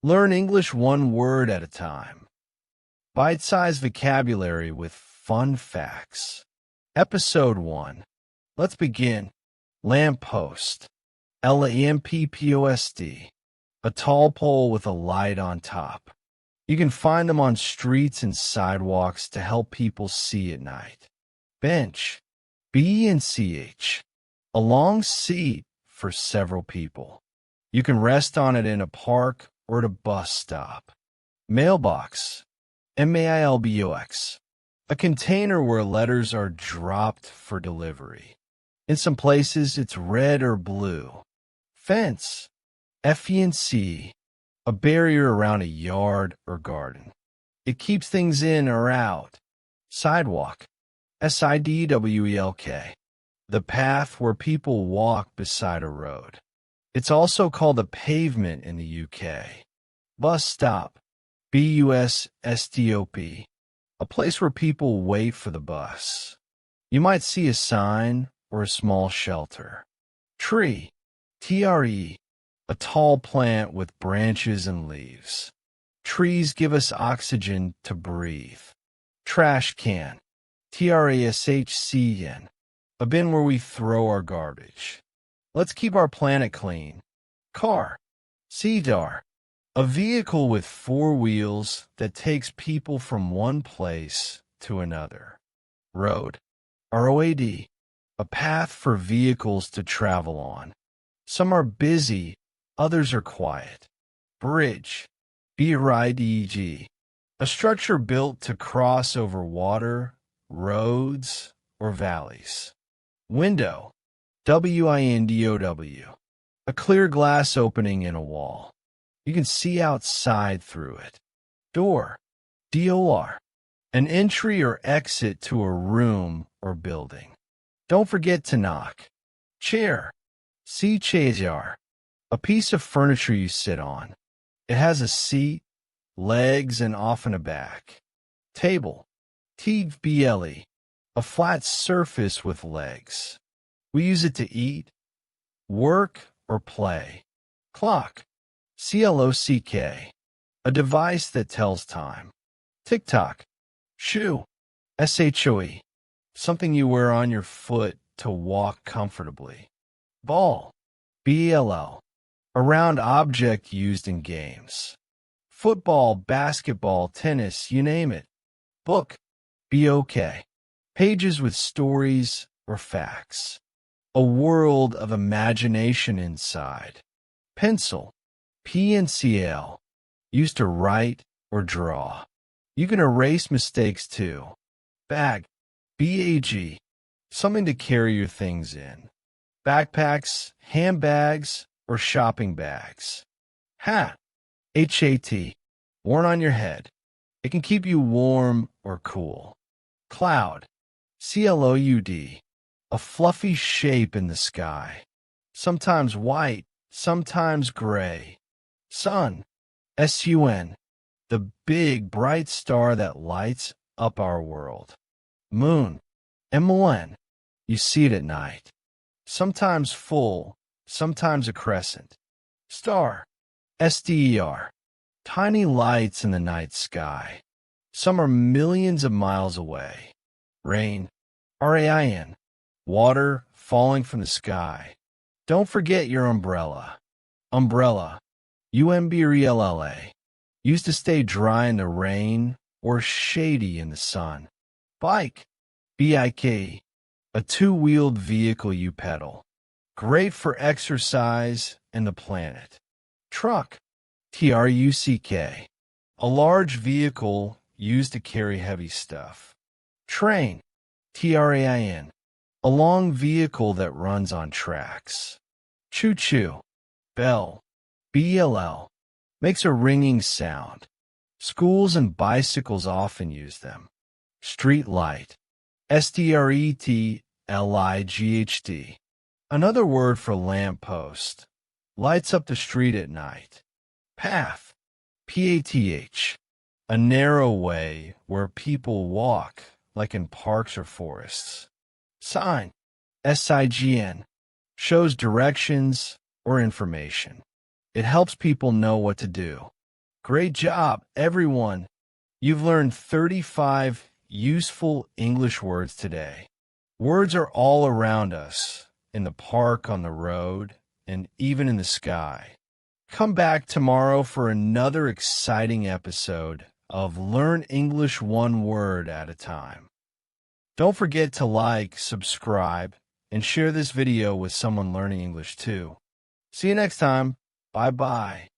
Learn English one word at a time. Bite-sized vocabulary with fun facts. Episode 1. Let's begin. Lamppost. Lamppost. A tall pole with a light on top. You can find them on streets and sidewalks to help people see at night. Bench. Bench. A long seat for several people. You can rest on it in a park or at a bus stop. Mailbox. Mailbox. A container where letters are dropped for delivery. In some places, it's red or blue. Fence. Fence. A barrier around a yard or garden. It keeps things in or out. Sidewalk. Sidewalk. The path where people walk beside a road. It's also called a pavement in the UK. Bus stop. Bus-stop. A place where people wait for the bus. You might see a sign or a small shelter. Tree. Tree. A tall plant with branches and leaves. Trees give us oxygen to breathe. Trash can. Trashcan. A bin where we throw our garbage. Let's keep our planet clean. Car. Car. A vehicle with 4 wheels that takes people from one place to another. Road. Road. A path for vehicles to travel on. Some are busy, others are quiet. Bridge. Bridge. A structure built to cross over water, roads, or valleys. Window. Window. A clear glass opening in a wall. You can see outside through it. Door. Door. An entry or exit to a room or building. Don't forget to knock. Chair. Chair. A piece of furniture you sit on. It has a seat, legs, and often a back. Table. Table. A flat surface with legs. We use it to eat, work, or play. Clock. Clock. A device that tells time. Tick-tock. Shoe. Shoe. Something you wear on your foot to walk comfortably. Ball. Ball. A round object used in games. Football, basketball, tennis, you name it. Book. Book. Pages with stories or facts. A world of imagination inside. Pencil. Pencil. Used to write or draw. You can erase mistakes too. Bag. Bag. Something to carry your things in. Backpacks, handbags, or shopping bags. Hat. Hat. Worn on your head. It can keep you warm or cool. Cloud. Cloud. A fluffy shape in the sky. Sometimes white, sometimes gray. Sun. Sun. The big, bright star that lights up our world. Moon. Moon. You see it at night. Sometimes full, sometimes a crescent. Star. Ster. Tiny lights in the night sky. Some are millions of miles away. Rain. Rain. Water falling from the sky. Don't forget your umbrella. Umbrella. Umbrella. Used to stay dry in the rain or shady in the sun. Bike. Bike. A 2-wheeled vehicle you pedal. Great for exercise and the planet. Truck. Truck. A large vehicle used to carry heavy stuff. Train. Train. A long vehicle that runs on tracks. Choo-choo. Bell. Bell. Makes a ringing sound. Schools and bicycles often use them. Street light. Streetlight. Another word for lamppost. Lights up the street at night. Path. Path. A narrow way where people walk, like in parks or forests. Sign. Sign. Shows directions or information. It helps people know what to do. Great job, everyone. You've learned 35 useful English words today. Words are all around us, in the park, on the road, and even in the sky. Come back tomorrow for another exciting episode of Learn English One Word at a Time. Don't forget to like, subscribe, and share this video with someone learning English too. See you next time. Bye-bye.